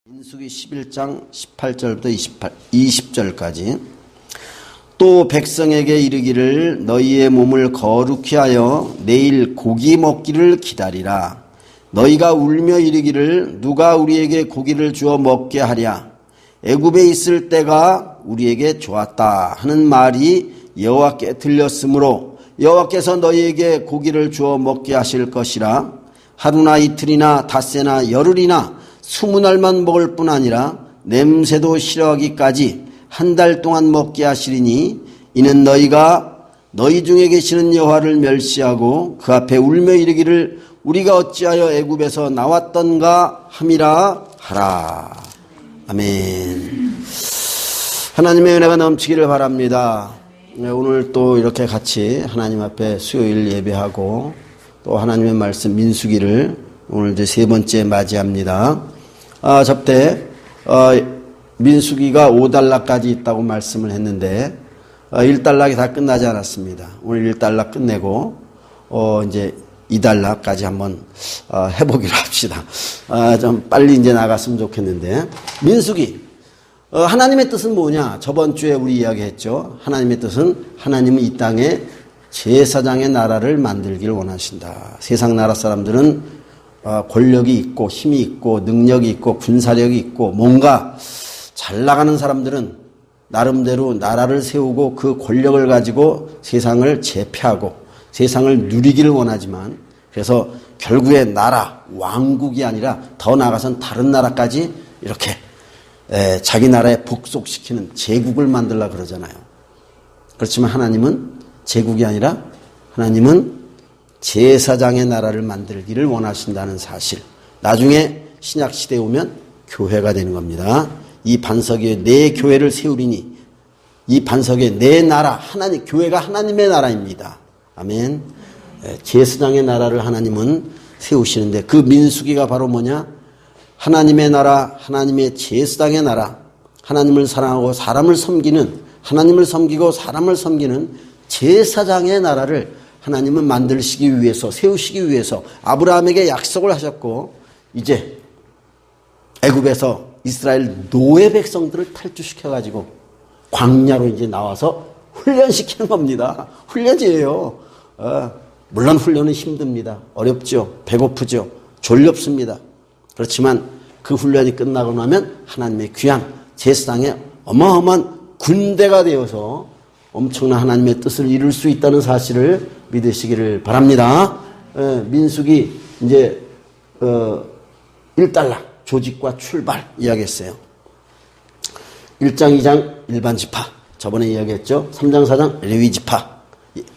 민수기 11장 18절부터 20절까지 또 백성에게 이르기를 너희의 몸을 거룩히 하여 내일 고기 먹기를 기다리라. 너희가 울며 이르기를 누가 우리에게 고기를 주어 먹게 하랴. 애굽에 있을 때가 우리에게 좋았다 하는 말이 여호와께 들렸으므로 여호와께서 너희에게 고기를 주어 먹게 하실 것이라. 하루나 이틀이나 닷새나 열흘이나 20날만 먹을 뿐 아니라 냄새도 싫어하기까지 한 달 동안 먹게 하시리니 이는 너희가 너희 중에 계시는 여호와를 멸시하고 그 앞에 울며 이르기를 우리가 어찌하여 애굽에서 나왔던가 함이라 하라. 아멘. 하나님의 은혜가 넘치기를 바랍니다. 오늘 또 이렇게 같이 하나님 앞에 수요일 예배하고 또 하나님의 말씀 민수기를 오늘 이제 세 번째 맞이합니다. 저때 민수기가 5단락까지 있다고 말씀을 했는데 1단락이 다 끝나지 않았습니다. 오늘 1단락 끝내고 이제 2단락까지 한번 해보기로 합시다. 좀 빨리 이제 나갔으면 좋겠는데 민수기 하나님의 뜻은 뭐냐? 저번 주에 우리 이야기했죠. 하나님의 뜻은 하나님은 이 땅에 제사장의 나라를 만들기를 원하신다. 세상 나라 사람들은 권력이 있고 힘이 있고 능력이 있고 군사력이 있고 뭔가 잘 나가는 사람들은 나름대로 나라를 세우고 그 권력을 가지고 세상을 제패하고 세상을 누리기를 원하지만 그래서 결국에 나라, 왕국이 아니라 더 나아가선 다른 나라까지 이렇게 자기 나라에 복속시키는 제국을 만들려고 그러잖아요. 그렇지만 하나님은 제국이 아니라 하나님은 제사장의 나라를 만들기를 원하신다는 사실. 나중에 신약시대에 오면 교회가 되는 겁니다. 이 반석 위에 내 교회를 세우리니 이 반석 위에 내 나라, 하나님, 교회가 하나님의 나라입니다. 아멘. 제사장의 나라를 하나님은 세우시는데 그 민수기가 바로 뭐냐? 하나님의 나라, 하나님의 제사장의 나라, 하나님을 사랑하고 사람을 섬기는, 하나님을 섬기고 사람을 섬기는 제사장의 나라를 하나님은 만들시기 위해서, 세우시기 위해서 아브라함에게 약속을 하셨고 이제 애굽에서 이스라엘 노예 백성들을 탈주시켜가지고 광야로 이제 나와서 훈련시키는 겁니다. 훈련이에요. 물론 훈련은 힘듭니다. 어렵죠. 배고프죠. 졸렵습니다. 그렇지만 그 훈련이 끝나고 나면 하나님의 귀한 제사장의 어마어마한 군대가 되어서 엄청난 하나님의 뜻을 이룰 수 있다는 사실을 믿으시기를 바랍니다. 민수기 이제 1단락 조직과 출발 이야기했어요. 1장 2장 일반 지파 저번에 이야기했죠. 3장 4장 레위 지파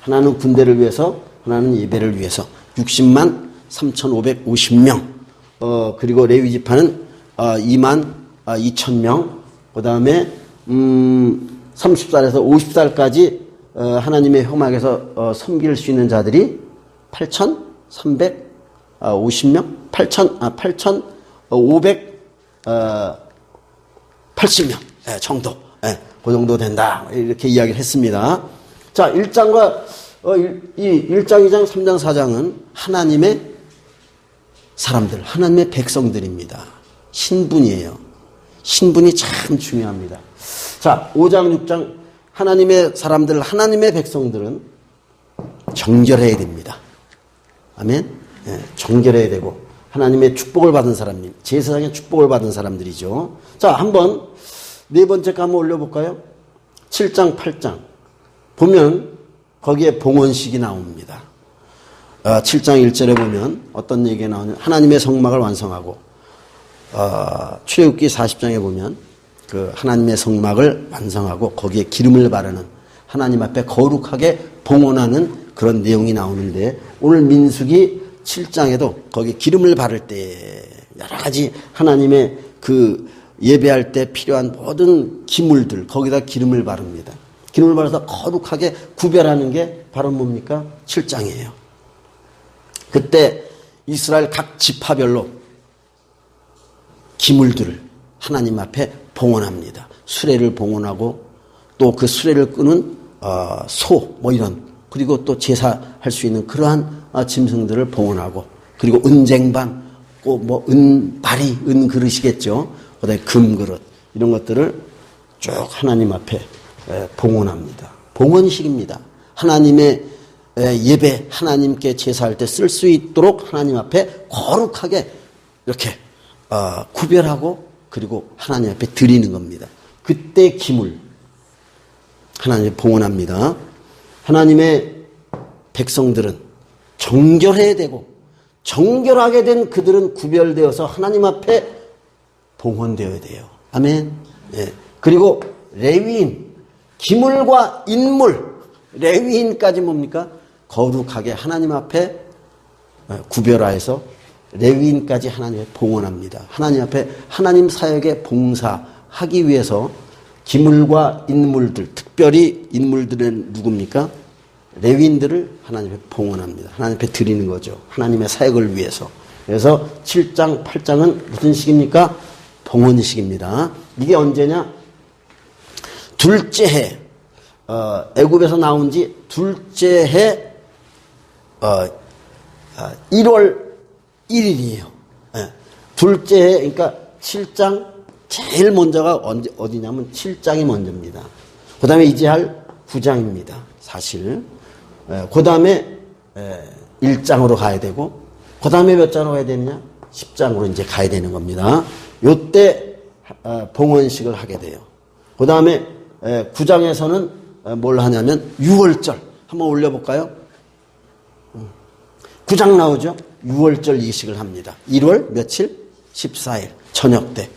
하나는 군대를 위해서 하나는 예배를 위해서 60만 3,550명 그리고 레위 지파는 2만 2,000명 그 다음에 30살에서 50살까지 하나님의 혐악에서 섬길 수 있는 자들이 8,350명? 8,580명 정도. 그 정도 된다. 이렇게 이야기를 했습니다. 자, 1장, 2장, 3장, 4장은 하나님의 사람들, 하나님의 백성들입니다. 신분이에요. 신분이 참 중요합니다. 자, 5장, 6장 하나님의 사람들, 하나님의 백성들은 정결해야 됩니다. 아멘? 정결해야 되고 하나님의 축복을 받은 사람님, 제사장의 축복을 받은 사람들이죠. 자, 한번 네 번째 거 한번 올려볼까요? 7장, 8장 보면 거기에 봉헌식이 나옵니다. 7장 1절에 보면 어떤 얘기가 나오냐면 하나님의 성막을 완성하고 출애굽기 40장에 보면 그 하나님의 성막을 완성하고 거기에 기름을 바르는 하나님 앞에 거룩하게 봉헌하는 그런 내용이 나오는데 오늘 민수기 7장에도 거기 기름을 바를 때 여러 가지 하나님의 그 예배할 때 필요한 모든 기물들 거기다 기름을 바릅니다. 기름을 바라서 거룩하게 구별하는 게 바로 뭡니까? 7장이에요. 그때 이스라엘 각 지파별로 기물들을 하나님 앞에 봉헌합니다. 수레를 봉헌하고 또 그 수레를 끄는 소 뭐 이런 그리고 또 제사할 수 있는 그러한 짐승들을 봉헌하고 그리고 은쟁반 꼭 뭐 은바리 은그릇이겠죠. 그다음에 금그릇 이런 것들을 쭉 하나님 앞에 봉헌합니다. 봉헌식입니다. 하나님의 예배, 하나님께 제사할 때 쓸 수 있도록 하나님 앞에 거룩하게 이렇게 구별하고 그리고 하나님 앞에 드리는 겁니다. 그때 기물 하나님에 봉헌합니다. 하나님의 백성들은 정결해야 되고 정결하게 된 그들은 구별되어서 하나님 앞에 봉헌되어야 돼요. 아멘. 예. 그리고 레위인, 기물과 인물, 레위인까지 뭡니까? 거룩하게 하나님 앞에 구별하여서 레위인까지 하나님에 봉헌합니다. 하나님 앞에 하나님 사역에 봉사하기 위해서 기물과 인물들, 특별히 인물들은 누굽니까? 레위인들을 하나님에 봉헌합니다. 하나님 앞에 드리는 거죠. 하나님의 사역을 위해서. 그래서 7장, 8장은 무슨 식입니까? 봉헌식입니다. 이게 언제냐? 둘째 해, 애굽에서 나온 지 둘째 해 1월 1일이에요. 예. 둘째 해, 그러니까 7장 제일 먼저가 어디냐면 7장이 먼저입니다. 그 다음에 이제 할 9장입니다. 사실. 그 다음에 1장으로 가야 되고, 그 다음에 몇 장으로 가야 되느냐? 10장으로 이제 가야 되는 겁니다. 요때 봉헌식을 하게 돼요. 그 다음에 9장에서는 뭘 하냐면 6월절 한번 올려볼까요? 9장 나오죠? 6월절 이식을 합니다. 1월 며칠? 14일 저녁 때.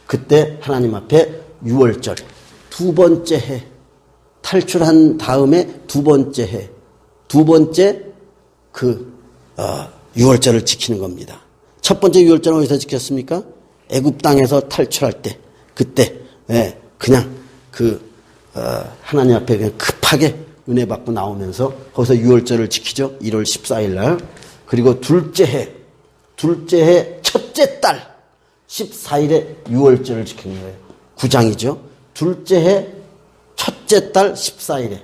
그때 하나님 앞에 6월절 두 번째 해 탈출한 다음에 두 번째 해 두 번째 6월절을 지키는 겁니다. 첫 번째 6월절은 어디서 지켰습니까? 애굽 땅에서 탈출할 때 그때 그냥 하나님 앞에 그냥 급하게 은혜 받고 나오면서 거기서 6월절을 지키죠. 1월 14일 날. 그리고 둘째 해 첫째 달 14일에 6월절을 지키는 거예요. 9장이죠. 둘째 해 첫째 달 14일에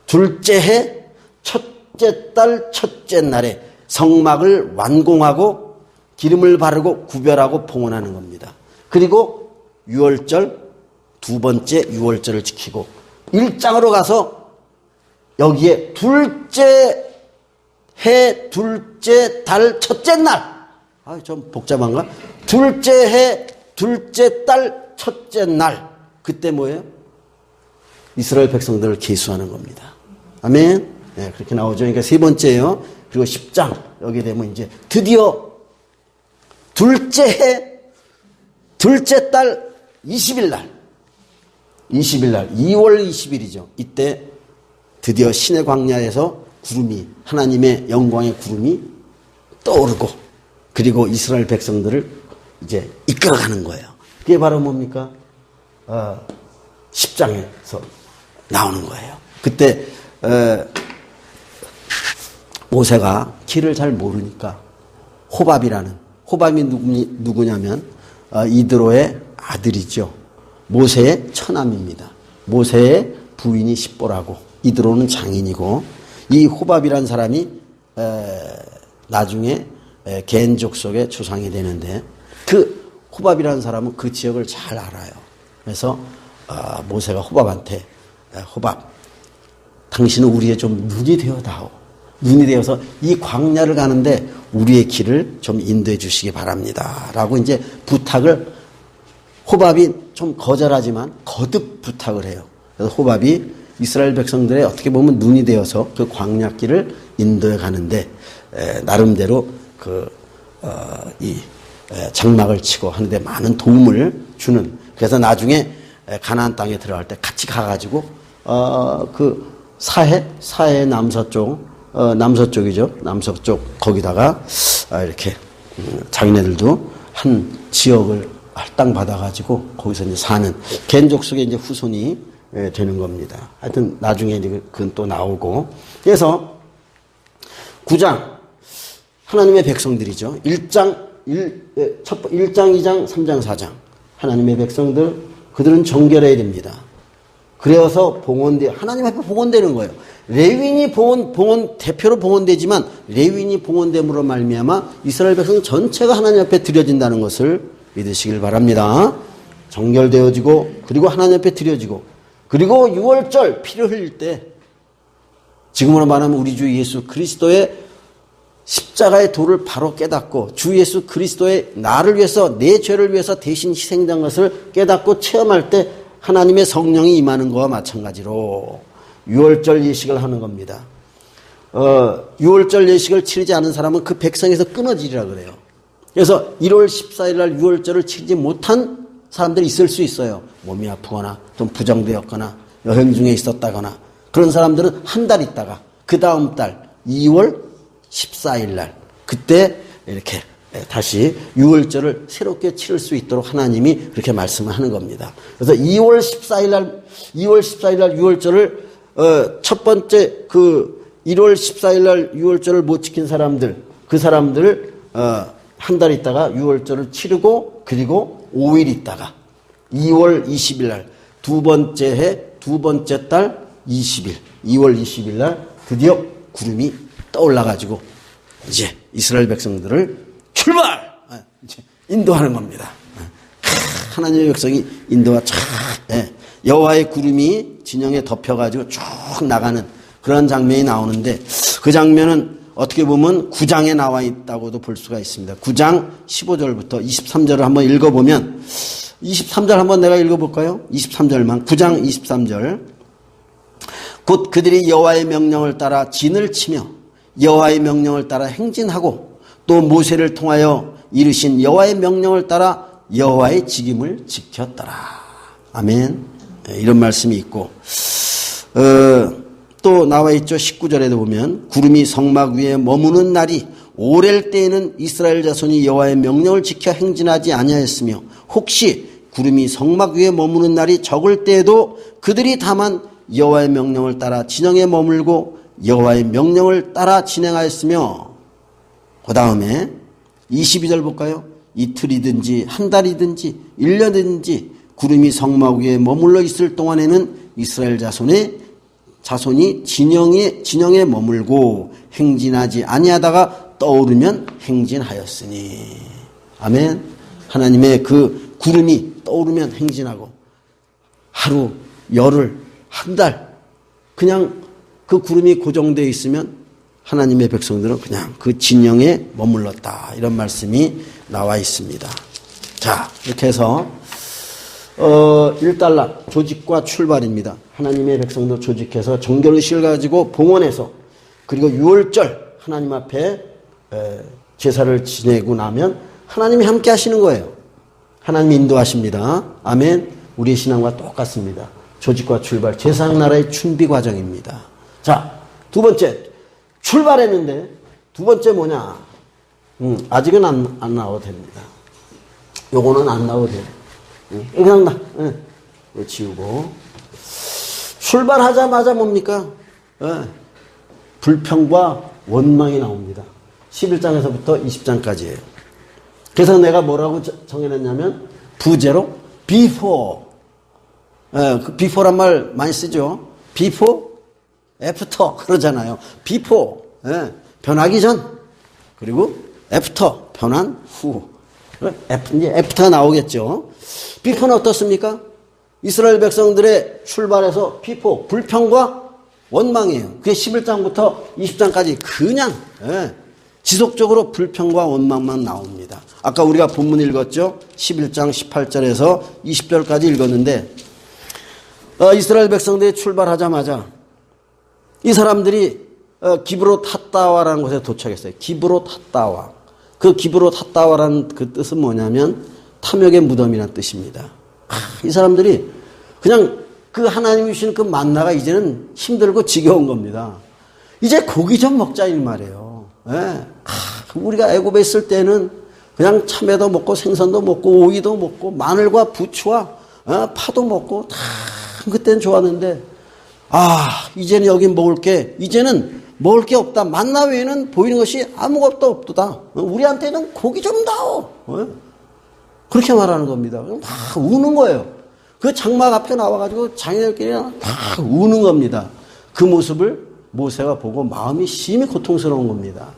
둘째 해 첫째 달 첫째 날에 성막을 완공하고 기름을 바르고 구별하고 봉헌하는 겁니다. 그리고 6월절 두 번째 6월절을 지키고 1장으로 가서 여기에 둘째 해 둘째 달 첫째 날 좀 복잡한가? 둘째 해 둘째 달 첫째 날 그때 뭐예요? 이스라엘 백성들을 계수하는 겁니다. 아멘. 네, 그렇게 나오죠. 그러니까 세 번째예요. 그리고 10장 여기 되면 이제 드디어 둘째 해 둘째 달 20일 날 2월 20일이죠. 이때 드디어 신의 광야에서 구름이 하나님의 영광의 구름이 떠오르고 그리고 이스라엘 백성들을 이제 이끌어가는 거예요. 그게 바로 뭡니까? 10장에서 나오는 거예요. 그때 모세가 길을 잘 모르니까 호밥이 누구냐면 이드로의 아들이죠. 모세의 처남입니다. 모세의 부인이 십보라고 이드로는 장인이고 이 호밥이라는 사람이 나중에 겐족 속의 조상이 되는데 그 호밥이라는 사람은 그 지역을 잘 알아요. 그래서 모세가 호밥한테 호밥 당신은 우리의 좀 눈이 되어다오. 눈이 되어서 이 광야를 가는데 우리의 길을 좀 인도해 주시기 바랍니다. 라고 이제 부탁을 호밥이 좀 거절하지만 거듭 부탁을 해요. 그래서 호밥이 이스라엘 백성들의 어떻게 보면 눈이 되어서 그 광야길을 인도해 가는데 나름대로 장막을 치고 하는데 많은 도움을 주는 그래서 나중에 가나안 땅에 들어갈 때 같이 가가지고 그 사해 남서쪽이죠. 남서쪽 거기다가 이렇게 자기네들도 한 지역을 할당 받아가지고 거기서 이제 사는 겐족 속의 이제 후손이 되는 겁니다. 하여튼 나중에 이제 그건 또 나오고 그래서 9장 하나님의 백성들이죠. 1장, 2장, 3장, 4장 하나님의 백성들 그들은 정결해야 됩니다. 그래서 하나님 앞에 봉헌되는 거예요. 레위인이 대표로 봉헌되지만 레위인이 봉헌됨으로 말미암아 이스라엘 백성 전체가 하나님 앞에 드려진다는 것을 믿으시길 바랍니다. 정결되어지고 그리고 하나님 앞에 드려지고 그리고 유월절 피를 흘릴 때 지금으로 말하면 우리 주 예수 그리스도의 십자가의 도를 바로 깨닫고 주 예수 그리스도의 나를 위해서 내 죄를 위해서 대신 희생된 것을 깨닫고 체험할 때 하나님의 성령이 임하는 것과 마찬가지로 유월절 예식을 하는 겁니다. 유월절 예식을 치르지 않은 사람은 그 백성에서 끊어지리라 그래요. 그래서 1월 14일 날 유월절을 치르지 못한 사람들이 있을 수 있어요. 몸이 아프거나 좀 부정되었거나 여행 중에 있었다거나 그런 사람들은 한 달 있다가 그 다음 달 2월 14일 날 그때 이렇게 다시 유월절을 새롭게 치를 수 있도록 하나님이 그렇게 말씀을 하는 겁니다. 그래서 2월 14일 날 유월절을 첫 번째 그 1월 14일 날 유월절을 못 지킨 사람들 그 사람들을 한 달 있다가 유월절을 치르고 그리고 5일 있다가 2월 20일 날 두 번째 해 두 번째 달 20일 2월 20일 날 드디어 구름이 떠올라가지고 이제 이스라엘 백성들을 출발! 이제 인도하는 겁니다. 하나님의 백성이 인도가 여호와의 구름이 진영에 덮여가지고 쭉 나가는 그런 장면이 나오는데 그 장면은 어떻게 보면 9장에 나와 있다고도 볼 수가 있습니다. 9장 15절부터 23절을 한번 읽어보면 23절 한번 내가 읽어볼까요? 23절만 9장 23절 곧 그들이 여호와의 명령을 따라 진을 치며 여호와의 명령을 따라 행진하고 또 모세를 통하여 이르신 여호와의 명령을 따라 여호와의 직임을 지켰더라. 아멘. 이런 말씀이 있고 또 나와 있죠. 19절에도 보면 구름이 성막 위에 머무는 날이 오랠 때에는 이스라엘 자손이 여호와의 명령을 지켜 행진하지 아니하였으며 혹시 구름이 성막 위에 머무는 날이 적을 때에도 그들이 다만 여호와의 명령을 따라 진영에 머물고 여호와의 명령을 따라 진행하였으며 그 다음에 22절 볼까요? 이틀이든지 한 달이든지 1년이든지 구름이 성막 위에 머물러 있을 동안에는 이스라엘 자손이 진영에 머물고 행진하지 아니하다가 떠오르면 행진하였으니. 아멘. 하나님의 그 구름이 떠오르면 행진하고 하루, 열흘, 한 달 그냥 그 구름이 고정되어 있으면 하나님의 백성들은 그냥 그 진영에 머물렀다. 이런 말씀이 나와 있습니다. 자, 이렇게 해서 1달락 조직과 출발입니다. 하나님의 백성들 조직해서 정결의식을 가지고 봉헌해서 그리고 유월절 하나님 앞에 제사를 지내고 나면 하나님이 함께 하시는 거예요. 하나님이 인도하십니다. 아멘. 우리의 신앙과 똑같습니다. 조직과 출발, 제사장 나라의 준비 과정입니다. 자, 두 번째 출발했는데 두 번째 뭐냐? 아직은 안 나와도 됩니다. 요거는 안 나와도 돼요. 그냥 지우고 출발하자마자 뭡니까? 불평과 원망이 나옵니다. 11장에서부터 20장까지예요. 그래서 내가 뭐라고 정해놨냐면 부제로 before. 그 before란 말 많이 쓰죠. before, after 그러잖아요. before 변하기 전 그리고 after 변한 후. 이제 after가 나오겠죠. before는 어떻습니까? 이스라엘 백성들의 출발해서 before 불평과 원망이에요. 그게 11장부터 20장까지 그냥 지속적으로 불평과 원망만 나옵니다. 아까 우리가 본문 읽었죠? 11장 18절에서 20절까지 읽었는데 이스라엘 백성들이 출발하자마자 이 사람들이 기브롯 핫다와라는 곳에 도착했어요. 기브롯 핫다와. 그 기브롯 핫다와라는 그 뜻은 뭐냐면 탐욕의 무덤이라는 뜻입니다. 이 사람들이 그냥 그 하나님이 주신 그 만나가 이제는 힘들고 지겨운 겁니다. 이제 고기 좀 먹자 이 말이에요. 우리가 애굽에 있을 때는 그냥 참외도 먹고 생선도 먹고 오이도 먹고 마늘과 부추와 파도 먹고 다 그때는 좋았는데 이제는 여기 이제는 먹을 게 없다. 만나 외에는 보이는 것이 아무것도 없도다. 우리한테는 고기 좀 다오. 그렇게 말하는 겁니다. 막 우는 거예요. 그 장막 앞에 나와가지고 장인들끼리 다 우는 겁니다. 그 모습을 모세가 보고 마음이 심히 고통스러운 겁니다.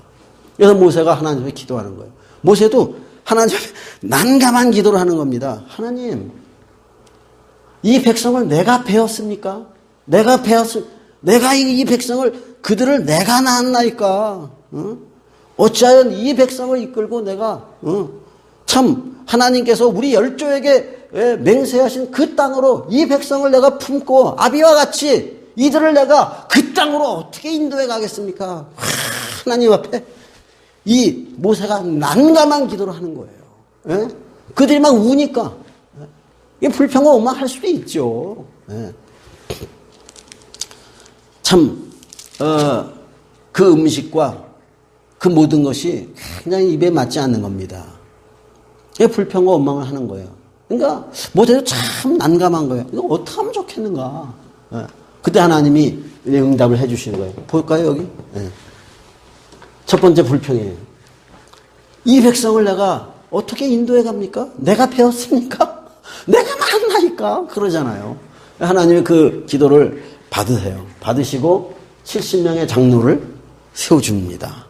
그래서 모세가 하나님 앞에 기도하는 거예요. 모세도 하나님 앞에 난감한 기도를 하는 겁니다. 하나님, 이 백성을 내가 베었습니까? 내가 이 백성을, 그들을 내가 낳았나이까? 어찌하여 이 백성을 이끌고 내가, 참, 하나님께서 우리 열조에게 맹세하신 그 땅으로 이 백성을 내가 품고 아비와 같이 이들을 내가 그 땅으로 어떻게 인도해 가겠습니까? 하나님 앞에 이 모세가 난감한 기도를 하는 거예요. 그들이 막 우니까. 이게 불평과 원망할 수도 있죠. 참, 그 음식과 그 모든 것이 굉장히 입에 맞지 않는 겁니다. 이게 불평과 원망을 하는 거예요. 그러니까 모세도 참 난감한 거예요. 이거 어떻게 하면 좋겠는가. 그때 하나님이 응답을 해 주시는 거예요. 볼까요, 여기? 첫 번째 불평이에요. 이 백성을 내가 어떻게 인도해 갑니까? 내가 배웠습니까? 내가 낳았나이까? 그러잖아요. 하나님이 그 기도를 받으시고 70명의 장로를 세워줍니다.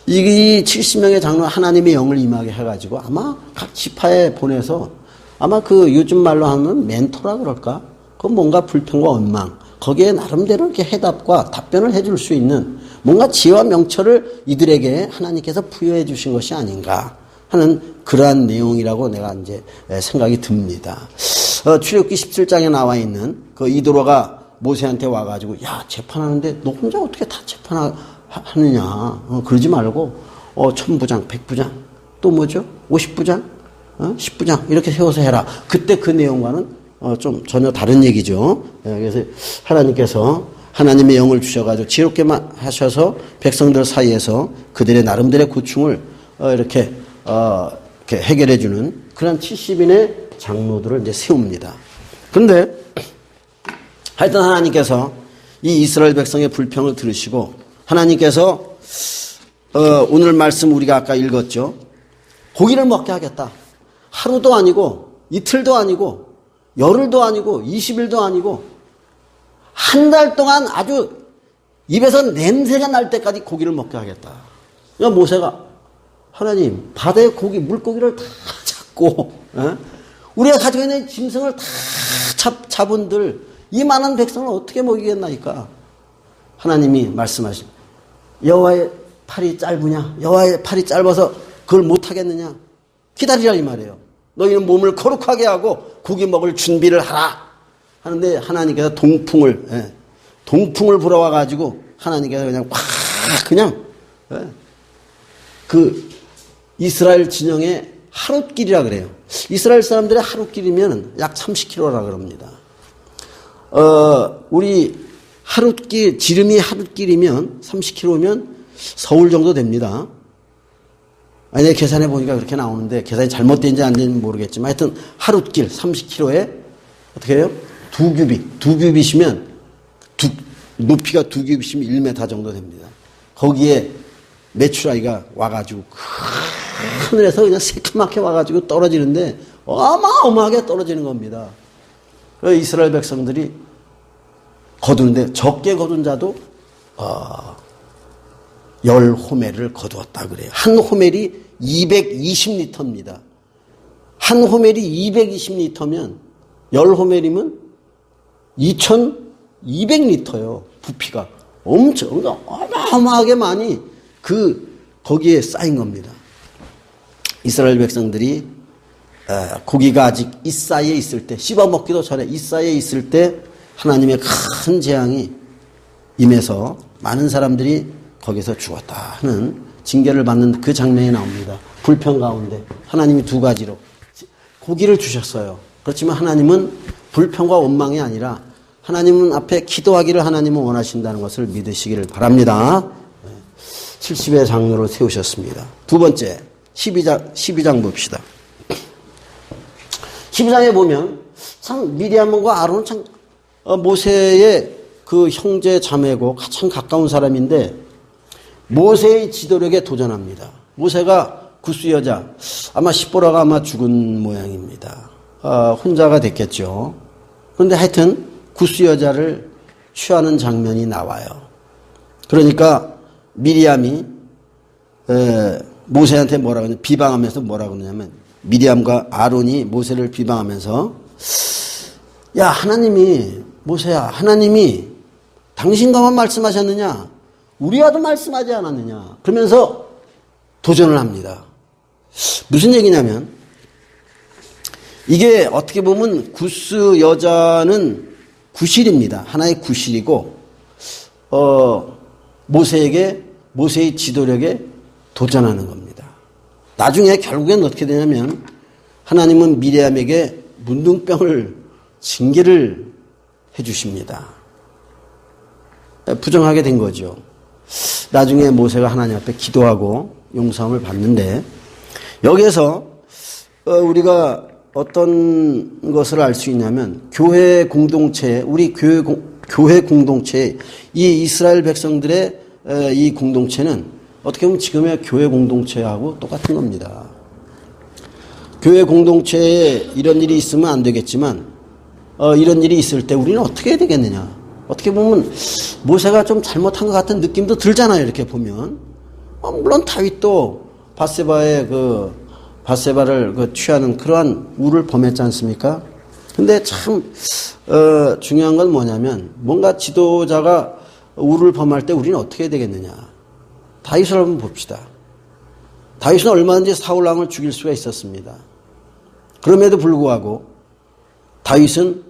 이 70명의 장로 하나님의 영을 임하게 해가지고 아마 각 지파에 보내서 아마 그 요즘 말로 하면 멘토라 그럴까? 그 뭔가 불평과 원망, 거기에 나름대로 이렇게 해답과 답변을 해줄 수 있는 뭔가 지혜와 명철을 이들에게 하나님께서 부여해 주신 것이 아닌가 하는 그러한 내용이라고 내가 이제 생각이 듭니다. 출애굽기 17장에 나와 있는 그 이도로가 모세한테 와가지고 야, 재판하는데 너 혼자 어떻게 다 재판하느냐. 그러지 말고 1000부장, 100부장, 또 뭐죠? 50부장, 10부장 이렇게 세워서 해라. 그때 그 내용과는 좀 전혀 다른 얘기죠. 그래서 하나님께서 하나님의 영을 주셔가지고 지혜롭게만 하셔서 백성들 사이에서 그들의 나름대로의 고충을 이렇게 해결해주는 그런 70인의 장로들을 이제 세웁니다. 그런데 하여튼 하나님께서 이 이스라엘 백성의 불평을 들으시고 하나님께서 오늘 말씀 우리가 아까 읽었죠. 고기를 먹게 하겠다. 하루도 아니고 이틀도 아니고 열흘도 아니고 20일도 아니고 한 달 동안 아주 입에서 냄새가 날 때까지 고기를 먹게 하겠다. 그러니까 모세가 하나님 바다의 고기 물고기를 다 잡고 우리가 가지고 있는 짐승을 다 잡은들 이 많은 백성을 어떻게 먹이겠나이까. 하나님이 말씀하신 여호와의 팔이 짧으냐 여호와의 팔이 짧아서 그걸 못하겠느냐 기다리라 이 말이에요. 너희는 몸을 거룩하게 하고 고기 먹을 준비를 하라 하는데 하나님께서 동풍을 불어와 가지고 하나님께서 그냥 그 이스라엘 진영의 하룻길이라 그래요. 이스라엘 사람들의 하룻길이면 약 30km라 그럽니다. 우리 하룻길 지름이 하룻길이면 30km면 서울 정도 됩니다. 아니, 내가 계산해 보니까 그렇게 나오는데 계산이 잘못된지 안 된지 모르겠지만 하여튼 하룻길 30km에 어떻게 해요? 두 규빗이면 높이가 2규빗이면 1m 정도 됩니다. 거기에 메추라기가 와가지고 하늘에서 그냥 새까맣게 와가지고 떨어지는데 어마어마하게 떨어지는 겁니다. 이스라엘 백성들이 거두는데 적게 거둔 자도 10호멜을 거두었다 그래요. 한 호멜이 220리터입니다. 한 호멜이 220리터면 10호멜이면 2200리터요. 부피가 엄청 어마어마하게 많이 거기에 쌓인 겁니다. 이스라엘 백성들이 고기가 아직 이 사이에 있을 때 씹어먹기도 전에 이 사이에 있을 때 하나님의 큰 재앙이 임해서 많은 사람들이 거기서 죽었다 하는 징계를 받는 그 장면이 나옵니다. 불평 가운데 하나님이 두 가지로 고기를 주셨어요. 그렇지만 하나님은 불평과 원망이 아니라 하나님은 앞에 기도하기를 하나님은 원하신다는 것을 믿으시기를 바랍니다. 70의 장로를 세우셨습니다. 두 번째 12장 봅시다. 12장에 보면 참 미디암과 아론은 참 모세의 그 형제 자매고 가장 가까운 사람인데 모세의 지도력에 도전합니다. 모세가 구스 여자 아마 십보라가 아마 죽은 모양입니다. 혼자가 됐겠죠. 그런데 하여튼 구스 여자를 취하는 장면이 나와요. 그러니까 미리암이 모세한테 뭐라고 하냐 비방하면서 뭐라고 하냐면 미리암과 아론이 모세를 비방하면서 야, 하나님이, 모세야, 하나님이 당신과만 말씀하셨느냐? 우리와도 말씀하지 않았느냐? 그러면서 도전을 합니다. 무슨 얘기냐면, 이게 어떻게 보면 구스 여자는 구실입니다. 하나의 구실이고, 모세의 지도력에 도전하는 겁니다. 나중에 결국엔 어떻게 되냐면, 하나님은 미리암에게 문둥병을 징계를 해 주십니다. 부정하게 된 거죠. 나중에 모세가 하나님 앞에 기도하고 용서함을 받는데, 여기에서 우리가 어떤 것을 알 수 있냐면, 교회 공동체, 우리 교회 공동체, 이 이스라엘 백성들의 이 공동체는 어떻게 보면 지금의 교회 공동체하고 똑같은 겁니다. 교회 공동체에 이런 일이 있으면 안 되겠지만, 이런 일이 있을 때 우리는 어떻게 해야 되겠느냐. 어떻게 보면 모세가 좀 잘못한 것 같은 느낌도 들잖아요. 이렇게 보면. 물론 다윗도 바세바를 취하는 그러한 우를 범했지 않습니까? 근데 참 중요한 건 뭐냐면, 뭔가 지도자가 우를 범할 때 우리는 어떻게 해야 되겠느냐. 다윗을 한번 봅시다. 다윗은 얼마든지 사울 왕을 죽일 수가 있었습니다. 그럼에도 불구하고 다윗은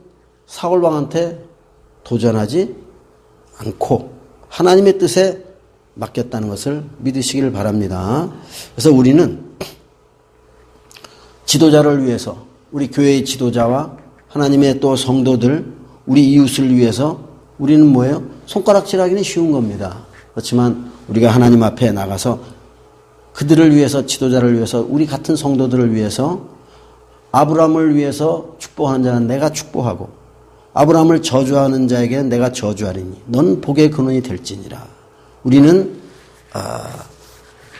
사울 왕한테 도전하지 않고 하나님의 뜻에 맡겼다는 것을 믿으시기를 바랍니다. 그래서 우리는 지도자를 위해서, 우리 교회의 지도자와 하나님의 또 성도들, 우리 이웃을 위해서 우리는 뭐예요? 손가락질하기는 쉬운 겁니다. 그렇지만 우리가 하나님 앞에 나가서 그들을 위해서, 지도자를 위해서, 우리 같은 성도들을 위해서, 아브라함을 위해서 축복하는 자는 내가 축복하고 아브라함을 저주하는 자에게는 내가 저주하리니 넌 복의 근원이 될지니라. 우리는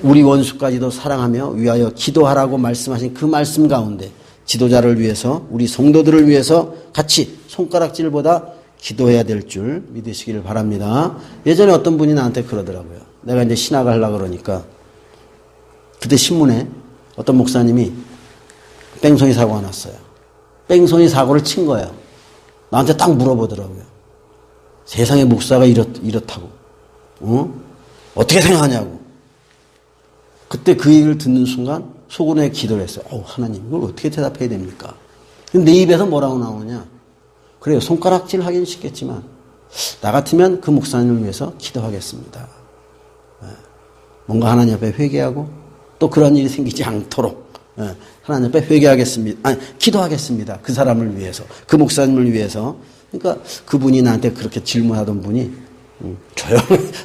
우리 원수까지도 사랑하며 위하여 기도하라고 말씀하신 그 말씀 가운데 지도자를 위해서, 우리 성도들을 위해서 같이 손가락질보다 기도해야 될 줄 믿으시기를 바랍니다. 예전에 어떤 분이 나한테 그러더라고요. 내가 이제 신학을 하려고 그러니까 그때 신문에 어떤 목사님이 뺑소니 사고가 났어요. 뺑소니 사고를 친 거예요. 나한테 딱 물어보더라고요. 세상에 목사가 이렇다고. 어떻게 생각하냐고. 그때 그 얘기를 듣는 순간 속으로 기도를 했어요. 하나님, 이걸 어떻게 대답해야 됩니까? 내 입에서 뭐라고 나오냐. 그래요. 손가락질 하긴 쉽겠지만 나 같으면 그 목사님을 위해서 기도하겠습니다. 뭔가 하나님 앞에 회개하고 또 그런 일이 생기지 않도록 하나님 앞에 회개하겠습니다. 기도하겠습니다. 그 사람을 위해서, 그 목사님을 위해서. 그러니까 그분이 나한테 그렇게 질문하던 분이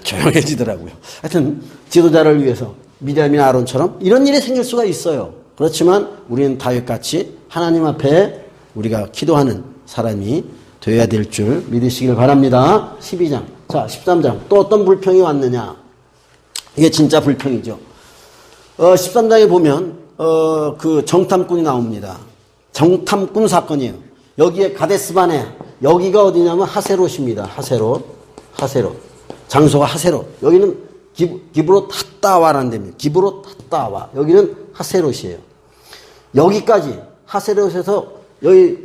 조용해지더라고요. 하여튼 지도자를 위해서 미디암이나 아론처럼 이런 일이 생길 수가 있어요. 그렇지만 우리는 다윗같이 하나님 앞에 우리가 기도하는 사람이 되어야 될 줄 믿으시길 바랍니다. 12장. 자, 13장. 또 어떤 불평이 왔느냐. 이게 진짜 불평이죠. 13장에 보면 그 정탐꾼이 나옵니다. 정탐꾼 사건이에요. 여기에 가데스바네, 여기가 어디냐면 하세롯입니다. 하세롯. 장소가 하세롯. 여기는 기브롯 핫다와라는 데입니다. 기브롯 핫다와. 여기는 하세롯이에요. 여기까지 하세롯에서 여기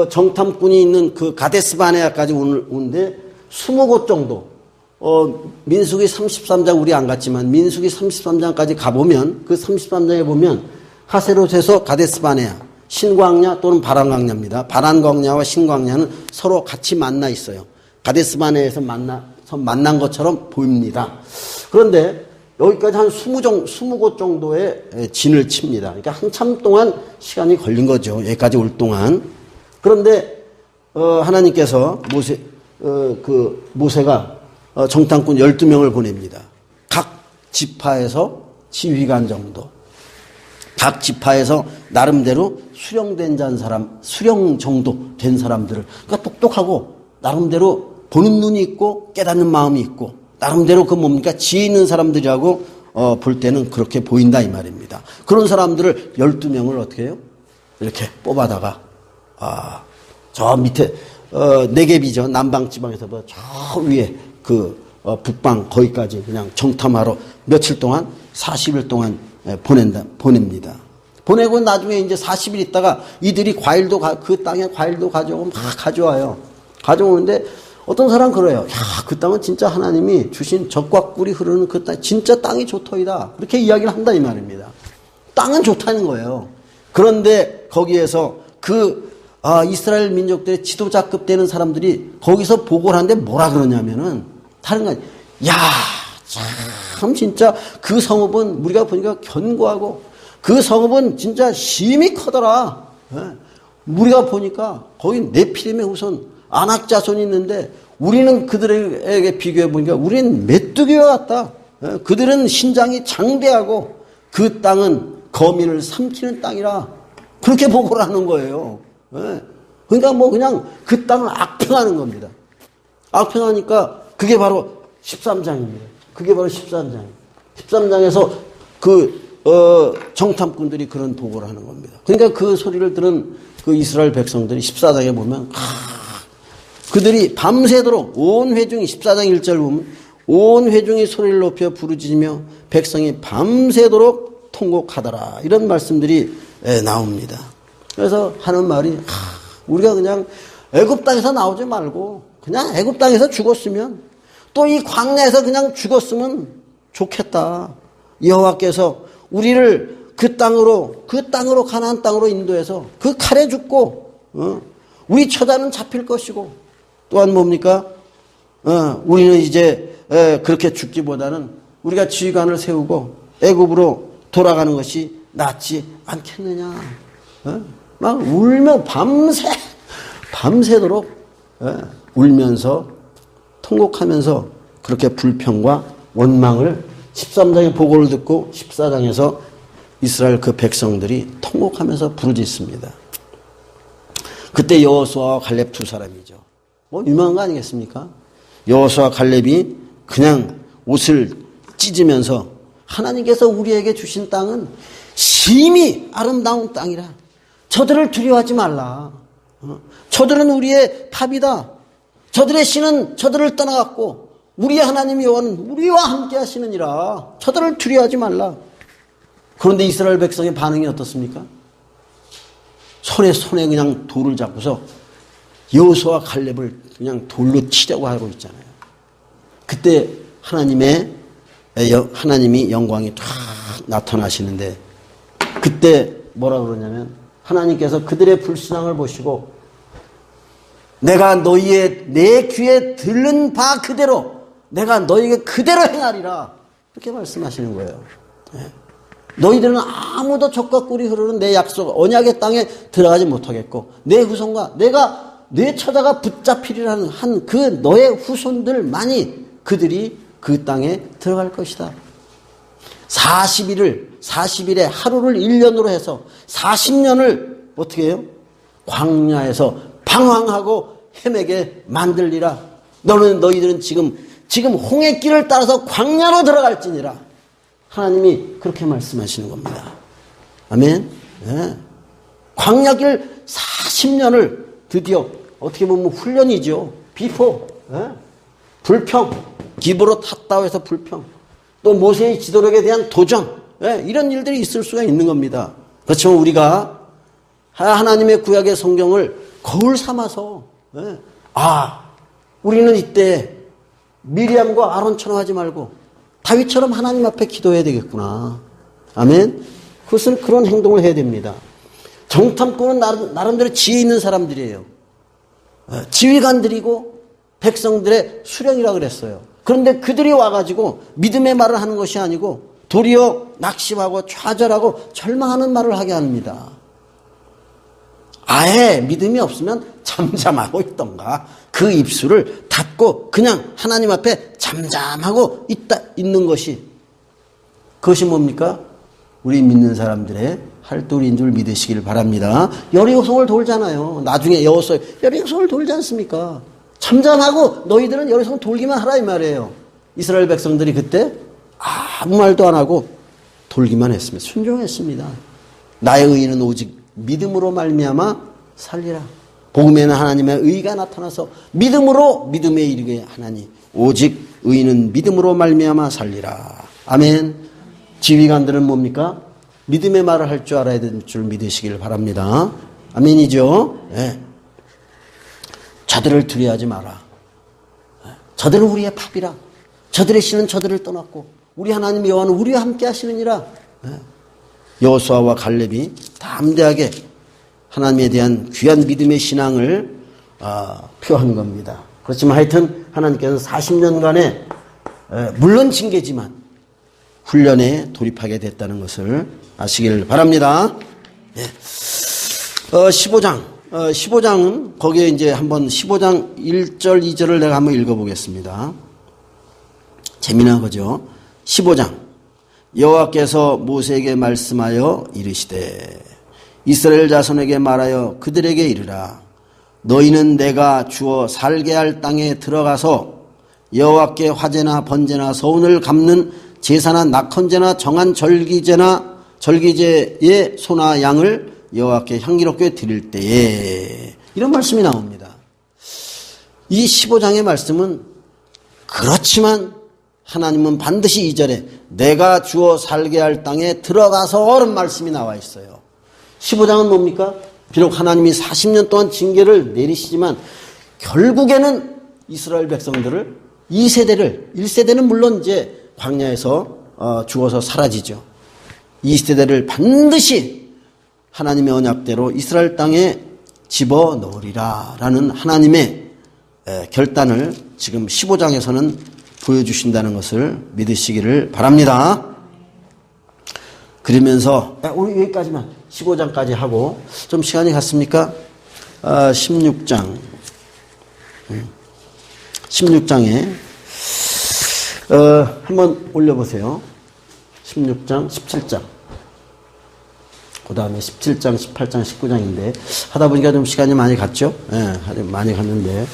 정탐꾼이 있는 그 가데스바네아까지 오는데 20곳 정도. 민수기 33장 우리 안 갔지만 민수기 33장까지 가보면 그 33장에 보면 하세롯에서 가데스바네아, 신광야 또는 바란광야입니다. 바란광야와 신광야는 서로 같이 만나 있어요. 가데스바네아에서 만난 것처럼 보입니다. 그런데 여기까지 한 20곳 정도의 진을 칩니다. 그러니까 한참 동안 시간이 걸린 거죠. 여기까지 올 동안. 그런데 하나님께서 모세가 정탐꾼 12명을 보냅니다. 각 지파에서 지휘관 정도. 각 지파에서 나름대로 수령 정도 된 사람들을. 그러니까 똑똑하고 나름대로 보는 눈이 있고 깨닫는 마음이 있고 나름대로 지혜 있는 사람들이라고 볼 때는 그렇게 보인다 이 말입니다. 그런 사람들을 12명을 어떻게 해요? 이렇게 뽑아다가 저 밑에 네겝이죠. 남방지방에서부터 저 위에 북방 거기까지 그냥 정탐하러 며칠 동안 40일 동안 보냅니다. 보내고 나중에 이제 40일 있다가 이들이 그 땅에 과일도 가져오고 막 가져와요. 가져오는데 어떤 사람 그래요. 야, 그 땅은 진짜 하나님이 주신 젖과 꿀이 흐르는 그 땅, 진짜 땅이 좋더이다. 그렇게 이야기를 한다 이 말입니다. 땅은 좋다는 거예요. 그런데 거기에서 이스라엘 민족들의 지도자급 되는 사람들이 거기서 보고를 하는데 뭐라 그러냐면은 다른 거 아니에요. 야, 참 진짜 그 성읍은 우리가 보니까 견고하고 그 성읍은 진짜 심히 커더라. 우리가 보니까 거기 네피림의 후손 아낙 자손이 있는데 우리는 그들에게 비교해 보니까 우리는 메뚜기와 같다. 그들은 신장이 장대하고 그 땅은 거민을 삼키는 땅이라 그렇게 보고를 하는 거예요. 그러니까 뭐 그냥 그 땅을 악평하는 겁니다. 악평하니까 그게 바로 13장입니다. 그게 바로 13장이에요. 13장에서 정탐꾼들이 그런 보고를 하는 겁니다. 그러니까 그 소리를 들은 그 이스라엘 백성들이 14장에 보면 그들이 밤새도록 온 회중이 14장 1절 보면 온 회중이 소리를 높여 부르짖으며 백성이 밤새도록 통곡하더라. 이런 말씀들이 나옵니다. 그래서 하는 말이 우리가 그냥 애굽 땅에서 나오지 말고 그냥 애굽 땅에서 죽었으면 또 이 광야에서 그냥 죽었으면 좋겠다. 여호와께서 우리를 그 땅으로 가나안 땅으로 인도해서 그 칼에 죽고 우리 처자는 잡힐 것이고 또한 뭡니까? 우리는 이제 그렇게 죽기보다는 우리가 지휘관을 세우고 애굽으로 돌아가는 것이 낫지 않겠느냐. 막 울며 밤새도록 울면서 통곡하면서 그렇게 불평과 원망을 13장의 보고를 듣고 14장에서 이스라엘 그 백성들이 통곡하면서 부르짖습니다. 그때 여호수아와 갈렙 두 사람이죠. 뭐 유명한 거 아니겠습니까? 여호수아 갈렙이 그냥 옷을 찢으면서 하나님께서 우리에게 주신 땅은 심히 아름다운 땅이라 저들을 두려워하지 말라. 저들은 우리의 탑이다. 저들의 신은 저들을 떠나갔고 우리의 하나님 여호와는 우리와 함께 하시느니라. 저들을 두려워하지 말라. 그런데 이스라엘 백성의 반응이 어떻습니까? 손에 그냥 돌을 잡고서 여호수아와 갈렙을 그냥 돌로 치려고 하고 있잖아요. 그때 하나님이 영광이 탁 나타나시는데 그때 뭐라 그러냐면 하나님께서 그들의 불신앙을 보시고 내가 내 귀에 들른 바 그대로 내가 너에게 그대로 행하리라 이렇게 말씀하시는 거예요. 너희들은 아무도 젖과 꿀이 흐르는 내 약속 언약의 땅에 들어가지 못하겠고 내 후손과 내 처자가 붙잡히리라는 한 그 너의 후손들만이 그들이 그 땅에 들어갈 것이다. 40일에 하루를 1년으로 해서 40년을 어떻게 해요? 광야에서 방황하고 헤매게 만들리라. 너희들은 지금 홍해길을 따라서 광야로 들어갈지니라. 하나님이 그렇게 말씀하시는 겁니다. 아멘. 네. 광야길 40년을 드디어 어떻게 보면 훈련이죠. 비포. 네. 불평. 기브로 탔다고 해서 불평. 또 모세의 지도력에 대한 도전. 네. 이런 일들이 있을 수가 있는 겁니다. 그렇지만 우리가 하나님의 구약의 성경을 거울 삼아서 우리는 이때 미리암과 아론처럼 하지 말고 다윗처럼 하나님 앞에 기도해야 되겠구나. 아멘. 그것은 그런 행동을 해야 됩니다. 정탐꾼은 나름대로 지혜 있는 사람들이에요. 지휘관들이고 백성들의 수령이라 그랬어요. 그런데 그들이 와가지고 믿음의 말을 하는 것이 아니고 도리어 낙심하고 좌절하고 절망하는 말을 하게 합니다. 아예 믿음이 없으면 잠잠하고 있던가 그 입술을 닫고 그냥 하나님 앞에 잠잠하고 있는 것이 그것이 뭡니까? 우리 믿는 사람들의 활동인 줄 믿으시길 바랍니다. 여리고성을 돌잖아요. 나중에 여리고성을 돌지 않습니까? 잠잠하고 너희들은 여리고성 돌기만 하라 이 말이에요. 이스라엘 백성들이 그때 아무 말도 안 하고 돌기만 했습니다. 순종했습니다. 나의 의인은 오직 믿음으로 말미암아 살리라. 복음에는 하나님의 의가 나타나서 믿음에 이르게 하나니 오직 의인은 믿음으로 말미암아 살리라. 아멘. 지휘관들은 뭡니까? 믿음의 말을 할 줄 알아야 될 줄 믿으시길 바랍니다. 아멘이죠? 네. 저들을 두려워하지 마라. 저들은 우리의 밥이라. 저들의 신은 저들을 떠났고 우리 하나님 여호와는 우리와 함께 하시느니라. 여호수아와 갈렙이 담대하게 하나님에 대한 귀한 믿음의 신앙을 표한 겁니다. 그렇지만 하여튼 하나님께서는 40년간의 물론 징계지만 훈련에 돌입하게 됐다는 것을 아시길 바랍니다. 네. 15장은 거기에 이제 한번 15장 1절 2절을 내가 한번 읽어보겠습니다. 재미난 거죠. 15장 여호와께서 모세에게 말씀하여 이르시되 이스라엘 자손에게 말하여 그들에게 이르라. 너희는 내가 주어 살게 할 땅에 들어가서 여호와께 화제나 번제나 서운을 갚는 제사나 낙헌제나 정한 절기제의 소나 양을 여호와께 향기롭게 드릴 때에 이런 말씀이 나옵니다. 이 15장의 말씀은 그렇지만 하나님은 반드시 2절에 내가 주어 살게 할 땅에 들어가서 이런 말씀이 나와 있어요. 15장은 뭡니까? 비록 하나님이 40년 동안 징계를 내리시지만 결국에는 이스라엘 백성들을 2세대를 1세대는 물론 이제 광야에서 죽어서 사라지죠. 2세대를 반드시 하나님의 언약대로 이스라엘 땅에 집어넣으리라 라는 하나님의 결단을 지금 15장에서는 보여주신다는 것을 믿으시기를 바랍니다. 그러면서 오늘 여기까지만 15장까지 하고 좀 시간이 갔습니까? 16장에 한번 올려보세요. 16장, 17장. 그 다음에 17장, 18장, 19장인데 하다 보니까 좀 시간이 많이 갔죠? 많이 갔는데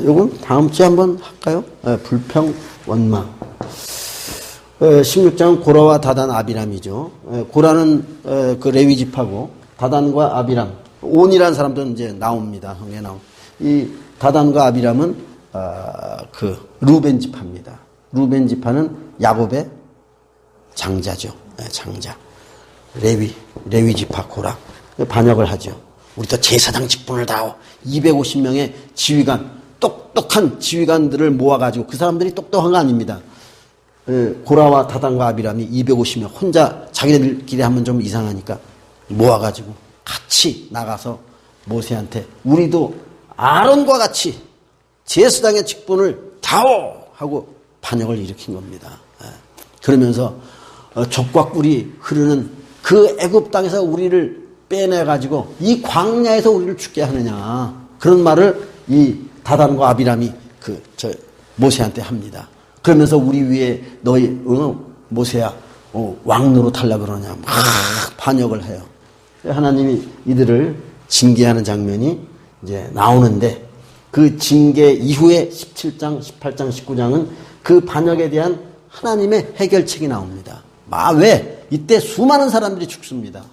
요건 다음 주에 한번 할까요? 불평, 원망. 16장은 고라와 다단, 아비람이죠. 고라는 그 레위 지파고 다단과 아비람, 온이라는 사람들은 이제 나옵니다. 이 다단과 아비람은 그 루벤 지파입니다. 루벤 지파는 야곱의 장자죠. 장자. 레위 지파 고라. 반역을 하죠. 우리도 제사장 직분을 다하고 250명의 지휘관, 똑똑한 지휘관들을 모아가지고 그 사람들이 똑똑한 거 아닙니다. 고라와 다단과 아비람이 250명 혼자 자기들끼리 하면 좀 이상하니까 모아가지고 같이 나가서 모세한테 우리도 아론과 같이 제사장의 직분을 다오 하고 반역을 일으킨 겁니다. 그러면서 족과 꿀이 흐르는 그 애굽 땅에서 우리를 빼내가지고 이 광야에서 우리를 죽게 하느냐 그런 말을 이 다단과 아비람이 모세한테 합니다. 그러면서 우리 위에 너희 모세야 왕노로 탈라 그러냐 막 반역을 해요. 하나님이 이들을 징계하는 장면이 이제 나오는데 그 징계 이후에 17장, 18장, 19장은 그 반역에 대한 하나님의 해결책이 나옵니다. 왜? 이때 수많은 사람들이 죽습니다.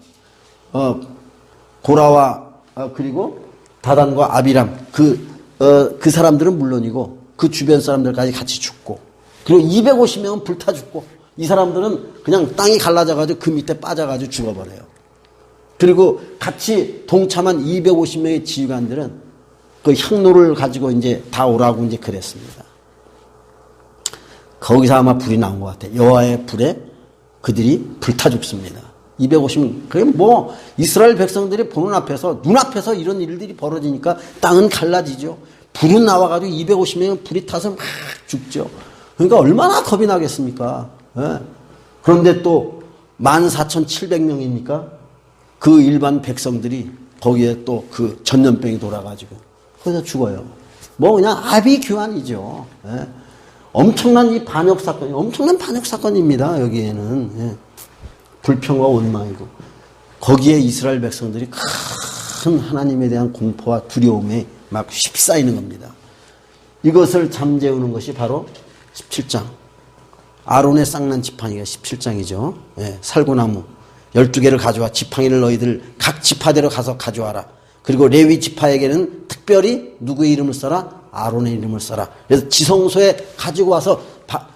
고라와 그리고 다단과 아비람 그 사람들은 물론이고 그 주변 사람들까지 같이 죽고 그리고 250명은 불타 죽고 이 사람들은 그냥 땅이 갈라져가지고 그 밑에 빠져가지고 죽어버려요. 그리고 같이 동참한 250명의 지휘관들은 그 향로를 가지고 이제 다 오라고 이제 그랬습니다. 거기서 아마 불이 나온 것 같아요. 여호와의 불에 그들이 불타 죽습니다. 250명. 그게 이스라엘 백성들이 보는 앞에서 눈앞에서 이런 일들이 벌어지니까 땅은 갈라지죠. 불은 나와가지고 250명은 불이 타서 막 죽죠. 그러니까 얼마나 겁이 나겠습니까? 그런데 또 14,700명이니까 그 일반 백성들이 거기에 또 그 전염병이 돌아가지고 거기서 죽어요. 그냥 아비규환이죠. 엄청난 이 반역 사건이 엄청난 반역 사건입니다. 여기에는 불평과 원망이고 거기에 이스라엘 백성들이 큰 하나님에 대한 공포와 두려움에 막 휩싸이는 겁니다. 이것을 잠재우는 것이 바로 17장 아론의 쌍난 지팡이가 17장이죠. 살구나무 12개를 가져와 지팡이를 너희들 각 지파대로 가서 가져와라. 그리고 레위 지파에게는 특별히 누구의 이름을 써라? 아론의 이름을 써라. 그래서 지성소에 가지고 와서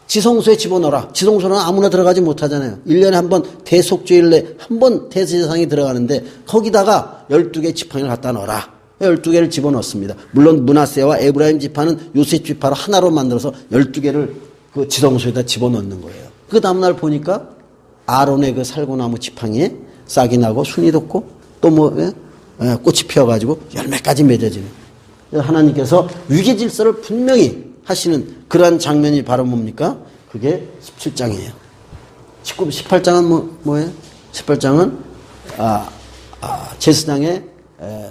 지성소에 집어넣어라. 지성소는 아무나 들어가지 못하잖아요. 1년에 한 번 대속죄일에 한 번 대제사장이 들어가는데 거기다가 12개 지팡이를 갖다 넣어라. 12개를 집어넣습니다. 물론 므낫세와 에브라임 지파는 요셉 지파로 하나로 만들어서 12개를 그 지성소에다 집어넣는 거예요. 그 다음날 보니까 아론의 그 살구나무 지팡이에 싹이 나고 순이 돋고 또 뭐 꽃이 피어가지고 열매까지 맺어지는, 하나님께서 위계 질서를 분명히 하시는 그러한 장면이 바로 뭡니까? 그게 17장이에요. 18장은 뭐예요? 18장은 제사장의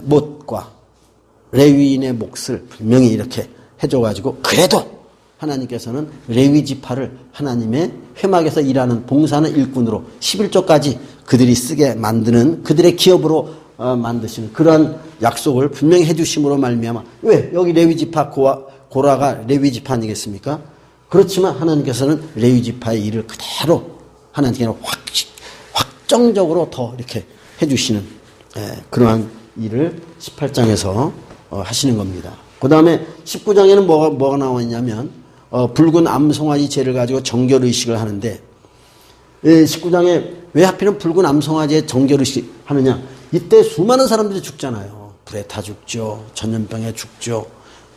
못과 레위인의 몫을 분명히 이렇게 해줘가지고, 그래도 하나님께서는 레위 지파를 하나님의 회막에서 일하는 봉사하는 일꾼으로 11조까지 그들이 쓰게 만드는, 그들의 기업으로 만드시는 그러한 약속을 분명히 해주심으로 말미암아, 왜 여기 레위 지파 고라가 레위 지파 아니겠습니까? 그렇지만 하나님께서는 레위 지파의 일을 그대로 하나님께는 확정적으로 더 이렇게 해주시는 그러한 일을 18장에서 하시는 겁니다. 그 다음에 19장에는 뭐가 나와 있냐면 붉은 암송아지 재를 가지고 정결의식을 하는데, 19장에 왜 하필은 붉은 암송아지에 정결의식 하느냐? 이때 수많은 사람들이 죽잖아요. 불에 타 죽죠. 전염병에 죽죠.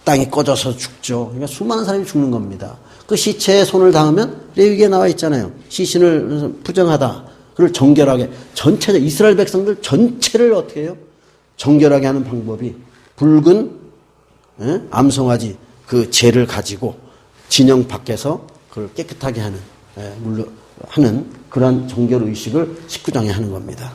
땅이 꺼져서 죽죠. 그러니까 수많은 사람이 죽는 겁니다. 그 시체에 손을 닿으면 레위기에 나와 있잖아요. 시신을 부정하다. 그걸 정결하게, 전체적 이스라엘 백성들 전체를 어떻게 해요? 정결하게 하는 방법이 붉은 암송아지 그 재를 가지고 진영 밖에서 그걸 깨끗하게 하는 그러한 정결 의식을 19장에 하는 겁니다.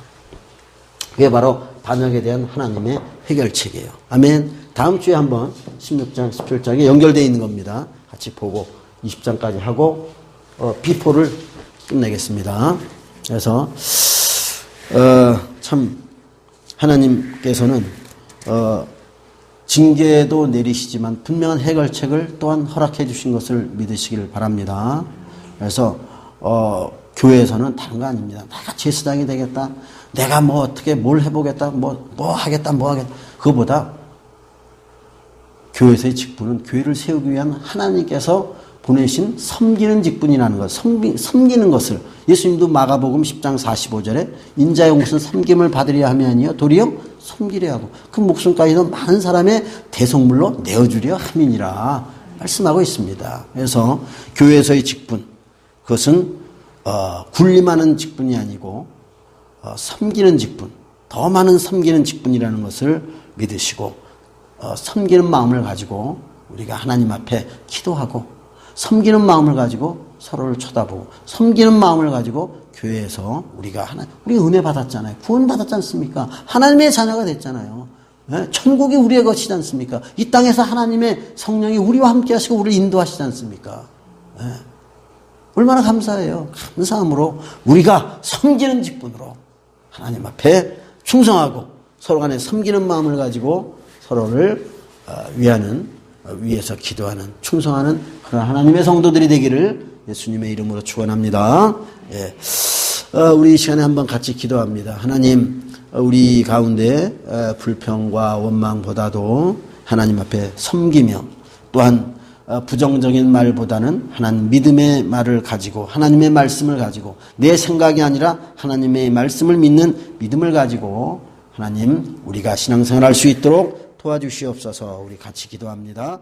그게 바로 반역에 대한 하나님의 해결책이에요. 아멘. 다음 주에 한번 16장, 17장에 연결되어 있는 겁니다. 같이 보고 20장까지 하고 비포를 끝내겠습니다. 그래서 참 하나님께서는 징계도 내리시지만 분명한 해결책을 또한 허락해 주신 것을 믿으시기를 바랍니다. 그래서 교회에서는 다른 거 아닙니다. 내가 제사장이 되겠다. 내가 뭐 어떻게 뭘 해보겠다. 뭐 하겠다. 그거보다 교회에서의 직분은 교회를 세우기 위한 하나님께서 보내신 섬기는 직분이라는 것, 섬기는 것을, 예수님도 마가복음 10장 45절에 인자의 몫은 섬김을 받으려 함이 아니요 도리어 섬기려 하고 그 목숨까지도 많은 사람의 대속물로 내어주려 함이니라 말씀하고 있습니다. 그래서 교회에서의 직분, 그것은 군림하는 직분이 아니고 섬기는 직분, 더 많은 섬기는 직분이라는 것을 믿으시고 섬기는 마음을 가지고 우리가 하나님 앞에 기도하고, 섬기는 마음을 가지고 서로를 쳐다보고, 섬기는 마음을 가지고 교회에서 우리 은혜 받았잖아요. 구원 받았지 않습니까? 하나님의 자녀가 됐잖아요. 천국이 우리의 것이지 않습니까? 이 땅에서 하나님의 성령이 우리와 함께 하시고 우리를 인도하시지 않습니까? 얼마나 감사해요. 감사함으로 우리가 섬기는 직분으로 하나님 앞에 충성하고 서로 간에 섬기는 마음을 가지고 서로를 위해서 기도하는, 충성하는 그런 하나님의 성도들이 되기를 예수님의 이름으로 축원합니다. 우리 이 시간에 한번 같이 기도합니다. 하나님, 우리 가운데 불평과 원망보다도 하나님 앞에 섬기며, 또한 부정적인 말보다는 하나님 믿음의 말을 가지고, 하나님의 말씀을 가지고, 내 생각이 아니라 하나님의 말씀을 믿는 믿음을 가지고 하나님 우리가 신앙생활 할 수 있도록 도와주시옵소서. 우리 같이 기도합니다.